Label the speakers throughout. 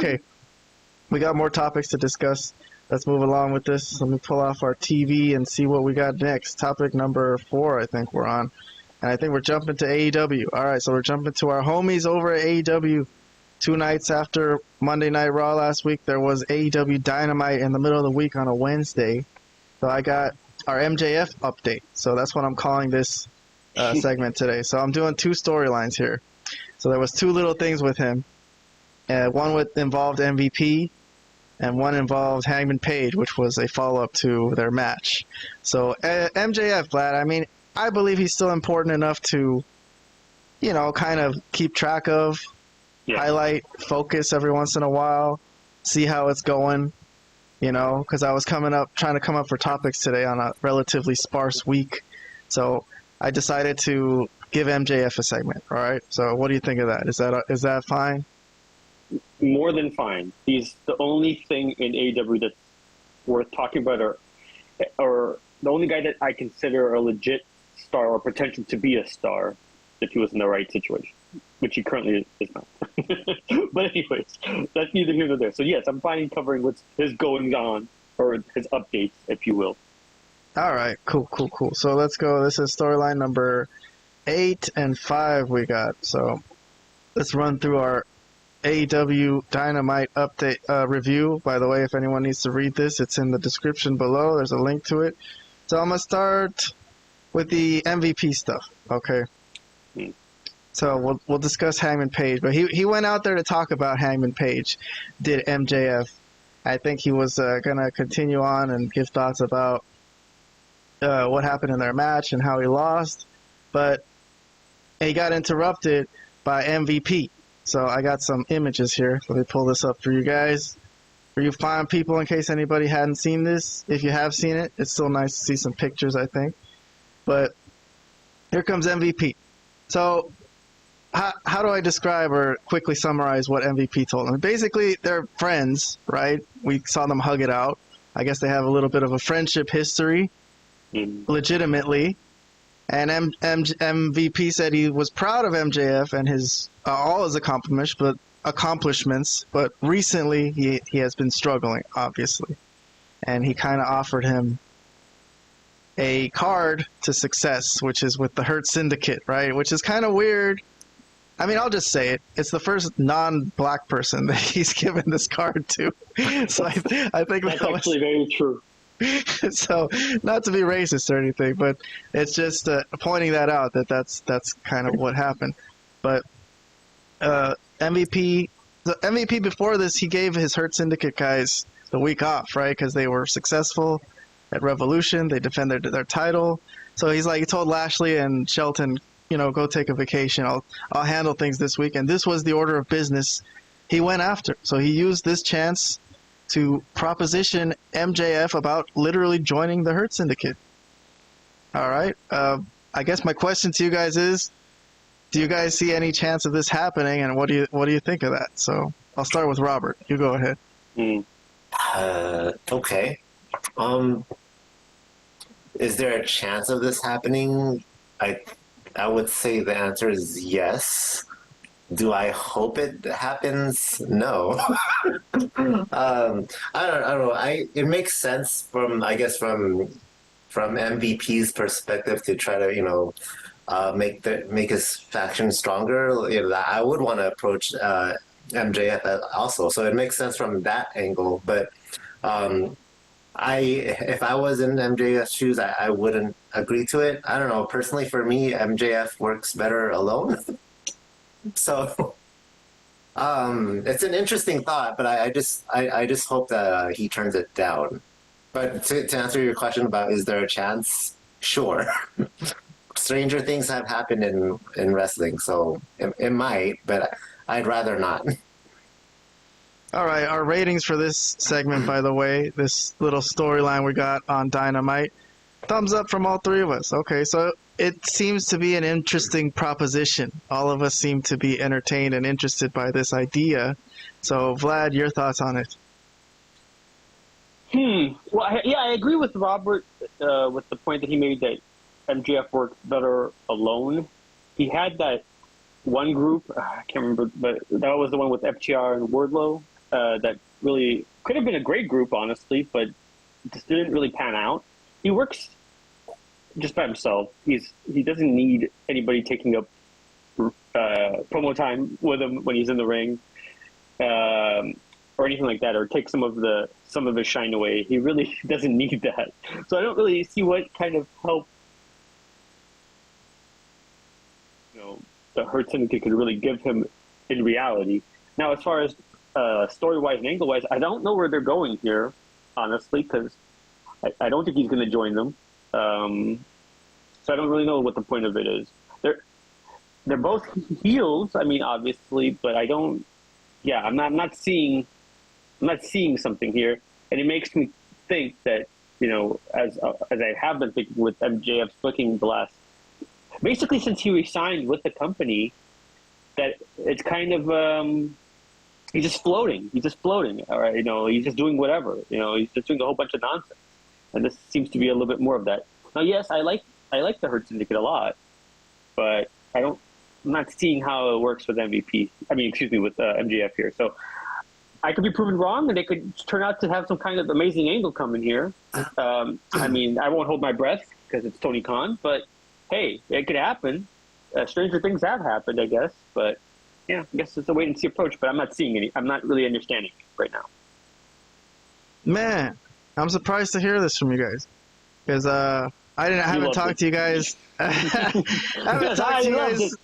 Speaker 1: Okay, we got more topics to discuss. Let's move along with this. Let me pull off our TV and see what we got next. Topic number 4, I think we're on. And I think we're jumping to AEW. All right, so we're jumping to our homies over at AEW. 2 nights after Monday Night Raw last week, there was AEW Dynamite in the middle of the week on a Wednesday. So I got our MJF update. So that's what I'm calling this segment today. So I'm doing 2 storylines here. So there was 2 little things with him. One involved MVP, and one involved Hangman Page, which was a follow-up to their match. So MJF, Vlad, I mean, I believe he's still important enough to, kind of keep track of, highlight, focus every once in a while, see how it's going, because I was trying to come up for topics today on a relatively sparse week. So I decided to give MJF a segment, all right? So what do you think of that? Is that fine?
Speaker 2: More than fine. He's the only thing in AEW that's worth talking about, or the only guy that I consider a legit star or potential to be a star if he was in the right situation, which he currently is not. But anyways, that's neither here nor there. So yes, I'm fine covering what's his goings on, or his updates, if you will.
Speaker 1: All right, cool. So let's go. This is storyline number 8 and 5 we got. So let's run through our AEW Dynamite update review. By the way, if anyone needs to read this, it's in the description below. There's a link to it. So I'm going to start with the MVP stuff, okay? So we'll discuss Hangman Page. But he went out there to talk about Hangman Page, did MJF. I think he was going to continue on and give thoughts about what happened in their match and how he lost. But he got interrupted by MVP. So I got some images here. Let me pull this up for you guys. For you fine people, in case anybody hadn't seen this. If you have seen it, it's still nice to see some pictures, I think. But here comes MVP. So how do I describe or quickly summarize what MVP told him? Basically, they're friends, right? We saw them hug it out. I guess they have a little bit of a friendship history, legitimately. And MVP said he was proud of MJF and his all his accomplishments, but recently he has been struggling, obviously. And he kind of offered him a card to success, which is with the Hurt Syndicate, right? Which is kind of weird. I mean, I'll just say it. It's the first non-black person that he's given this card to. So I think
Speaker 2: that's actually very true.
Speaker 1: So, not to be racist or anything, but it's just pointing that out that's kind of what happened. But MVP before this, he gave his Hurt Syndicate guys the week off, right? Because they were successful at Revolution. They defended their title. So he told Lashley and Shelton, go take a vacation. I'll handle things this week. And this was the order of business he went after. So he used this chance to proposition MJF about literally joining the Hurt Syndicate. All right. I guess my question to you guys is, do you guys see any chance of this happening, and what do you think of that? So I'll start with Robert. You go ahead.
Speaker 3: Okay. Is there a chance of this happening? I would say the answer is yes. Do I hope it happens? No. I don't know. It makes sense from MVP's perspective to try to make his faction stronger. I would want to approach MJF also, so it makes sense from that angle. But if I was in MJF's shoes, I wouldn't agree to it. I don't know. Personally, for me, MJF works better alone. So it's an interesting thought, but I just hope that he turns it down. But to answer your question about is there a chance? Sure. Stranger things have happened in wrestling, so it might, but I'd rather not.
Speaker 1: All right, our ratings for this segment, by the way, this little storyline we got on Dynamite, thumbs up from all 3 of us. Okay, so it seems to be an interesting proposition. All of us seem to be entertained and interested by this idea. So, Vlad, your thoughts on it?
Speaker 2: Well, I agree with Robert with the point that he made that MJF works better alone. He had that one group, I can't remember, but that was the one with FTR and Wardlow. that really could have been a great group, honestly, but just didn't really pan out. He works just by himself. He doesn't need anybody taking up promo time with him when he's in the ring, or anything like that, or take some of his shine away. He really doesn't need that. So I don't really see what kind of help the Hurt Syndicate could really give him in reality. Now, as far as story-wise and angle-wise, I don't know where they're going here, honestly, because I don't think he's going to join them. So I don't really know what the point of it is. They're both heels, I mean, obviously, but I don't. Yeah, I'm not seeing something here, and it makes me think that as I have been thinking with MJF's booking the last, basically since he resigned with the company, that it's kind of he's just floating. All right, he's just doing whatever. He's just doing a whole bunch of nonsense, and this seems to be a little bit more of that. Now, yes, I like the Hurt Syndicate a lot, but I'm not seeing how it works with MVP. I mean, excuse me, with MJF here. So I could be proven wrong, and they could turn out to have some kind of amazing angle coming here. I mean, I won't hold my breath because it's Tony Khan, but hey, it could happen. Stranger things have happened, I guess. But yeah, I guess it's a wait and see approach. But I'm not seeing any. I'm not really understanding it right now.
Speaker 1: Man, I'm surprised to hear this from you guys, because I haven't talked to you guys. I haven't talked to you guys.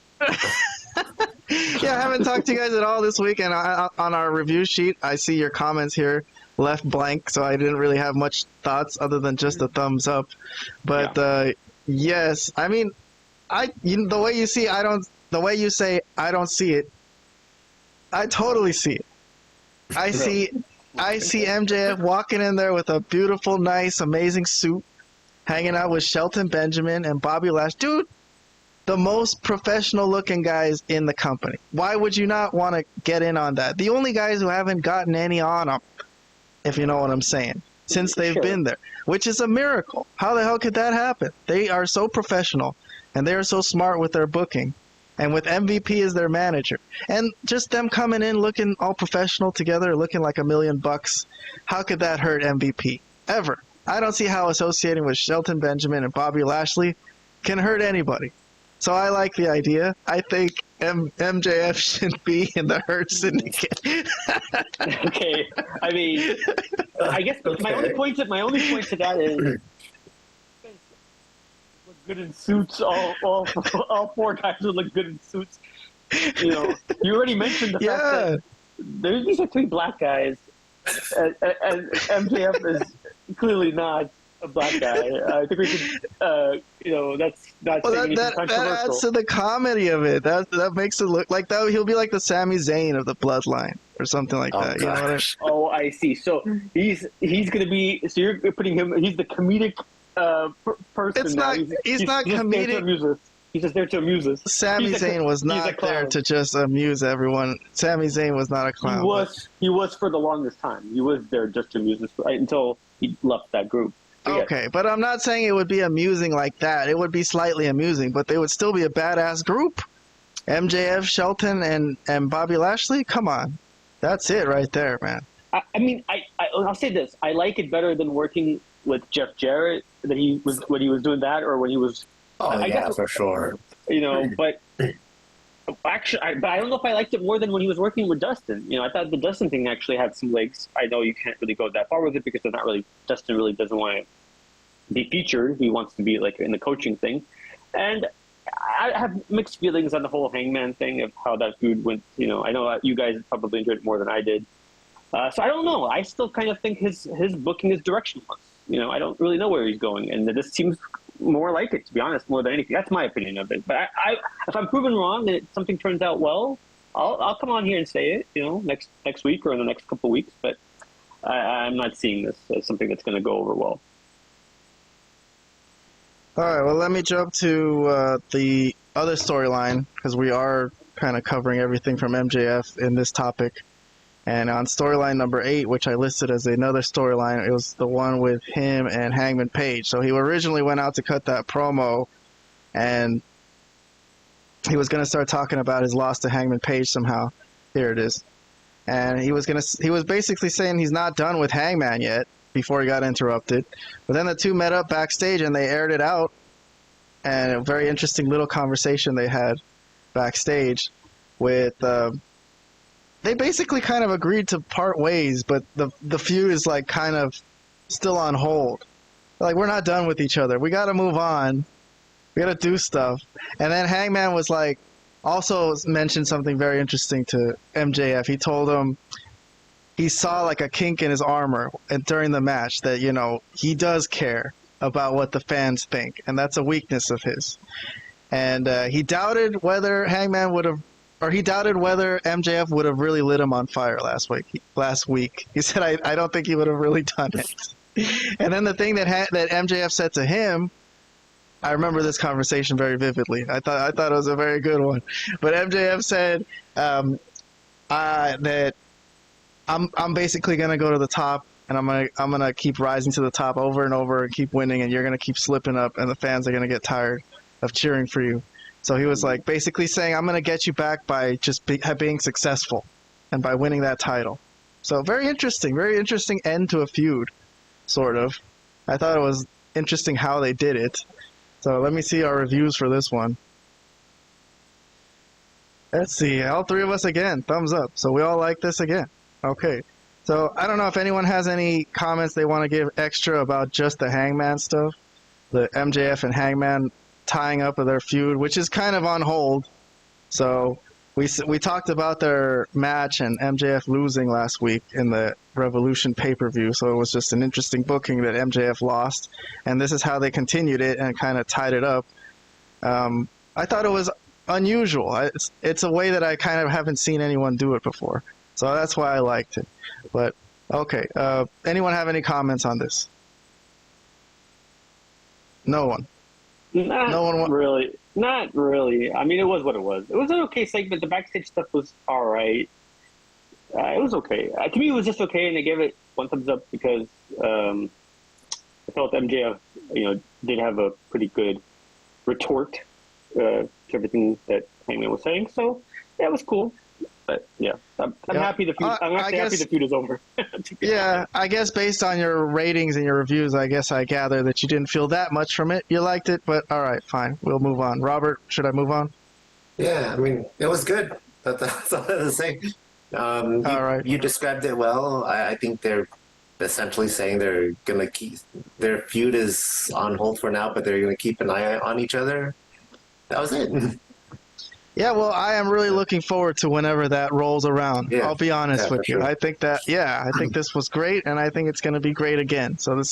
Speaker 1: Yeah, I haven't talked to you guys at all this week, and on our review sheet, I see your comments here left blank, so I didn't really have much thoughts other than just a thumbs up. But yes, I mean, the way you see, the way you say, I don't see it. I totally see it. I see MJF walking in there with a beautiful, nice, amazing suit, hanging out with Shelton Benjamin and Bobby Lashley. Dude, the most professional looking guys in the company. Why would you not want to get in on that? The only guys who haven't gotten any on them, if you know what I'm saying, since they've been there, which is a miracle. How the hell could that happen? They are so professional, and they are so smart with their booking, and with MVP as their manager. And just them coming in looking all professional together, looking like $1 million. How could that hurt MVP? Ever. I don't see how associating with Shelton Benjamin and Bobby Lashley can hurt anybody. So I like the idea. I think MJF should be in the Hurt Syndicate.
Speaker 2: Okay, I mean, I guess my only point to that is look good in suits. All four guys would look good in suits. You already mentioned the fact that these are three black guys, and MJF is clearly not a black guy. I think we should, that's not anything controversial.
Speaker 1: That adds to the comedy of it. That makes it look like that. Now he'll be like the Sami Zayn of the Bloodline or something like that. You know what I mean?
Speaker 2: Oh, I see. So he's going to be. So you're putting him. He's the comedic person.
Speaker 1: It's not. He's not comedic.
Speaker 2: He's just there to amuse us.
Speaker 1: Sami Zayn was not there to just amuse everyone. Sami Zayn was not a clown.
Speaker 2: He was for the longest time. He was there just to amuse us until he left that group.
Speaker 1: Okay, but I'm not saying it would be amusing like that. It would be slightly amusing, but they would still be a badass group. MJF, Shelton, and Bobby Lashley? Come on. That's it right there, man.
Speaker 2: I mean, I'll say this. I like it better than working with Jeff Jarrett when he was doing that, or when he was...
Speaker 3: I guess, for sure.
Speaker 2: But... Actually, I don't know if I liked it more than when he was working with Dustin. I thought the Dustin thing actually had some legs. I know you can't really go that far with it because Dustin really doesn't want to be featured. He wants to be like in the coaching thing. And I have mixed feelings on the whole Hangman thing of how that feud went. I know you guys probably enjoyed it more than I did. So I don't know. I still kind of think his booking is directionless. I don't really know where he's going. And this seems more like it, to be honest, more than anything. That's my opinion of it. But if I'm proven wrong and something turns out well, I'll come on here and say it, next week or in the next couple of weeks. But I'm not seeing this as something that's going to go over well.
Speaker 1: All right, well, let me jump to the other storyline, because we are kind of covering everything from MJF in this topic. And on storyline number 8, which I listed as another storyline, it was the one with him and Hangman Page. So he originally went out to cut that promo, and he was going to start talking about his loss to Hangman Page somehow. Here it is. and he was basically saying he's not done with Hangman yet before he got interrupted. But then the two met up backstage and they aired it out, and a very interesting little conversation they had backstage with. They basically kind of agreed to part ways, but the feud is like kind of still on hold. Like, we're not done with each other. We got to move on. We got to do stuff. And then Hangman was like, also mentioned something very interesting to MJF. He told him he saw like a kink in his armor and during the match that, you know, he does care about what the fans think, and that's a weakness of his. And he doubted whether Hangman would have, or he doubted whether MJF would have really lit him on fire last week. He said, I don't think he would have really done it. And then the thing that MJF said to him, I remember this conversation very vividly. I thought it was a very good one. But MJF said that I'm basically gonna go to the top, and I'm gonna keep rising to the top over and over and keep winning, and you're gonna keep slipping up, and the fans are gonna get tired of cheering for you. So he was like basically saying, I'm gonna get you back by just being successful and by winning that title. So very interesting end to a feud, sort of. I thought it was interesting how they did it. So let me see our reviews for this one. Let's see, all three of us again, thumbs up. So we all like this again. Okay. So I don't know if anyone has any comments they want to give extra about just the Hangman stuff. The MJF and Hangman tying up of their feud, which is kind of on hold. So we talked about their match and MJF losing last week in the Revolution pay-per-view, so it was just an interesting booking that MJF lost, and this is how they continued it and kind of tied it up. I thought it was unusual. It's a way that I kind of haven't seen anyone do it before, so that's why I liked it. But okay, anyone have any comments on this? No one.
Speaker 2: Not really. I mean, it was what it was. It was an okay segment. The backstage stuff was all right. It was okay. To me, it was just okay, and I gave it 1 thumbs up because I felt MJF, did have a pretty good retort to everything that Hangman was saying. So yeah, it was cool. But yeah, I'm happy the feud. I'm actually happy the feud is over.
Speaker 1: Yeah, I guess based on your ratings and your reviews, I guess I gather that you didn't feel that much from it. You liked it, but all right, fine. We'll move on. Robert, should I move on?
Speaker 3: Yeah, I mean, it was good. That's all I have to say.
Speaker 1: All right.
Speaker 3: You described it well. I think they're essentially saying they're going to keep their feud is on hold for now, but they're going to keep an eye on each other. That was it.
Speaker 1: Yeah, well, I am really looking forward to whenever that rolls around. Yeah. I'll be honest with you. Sure. I think this was great, and I think it's going to be great again. So this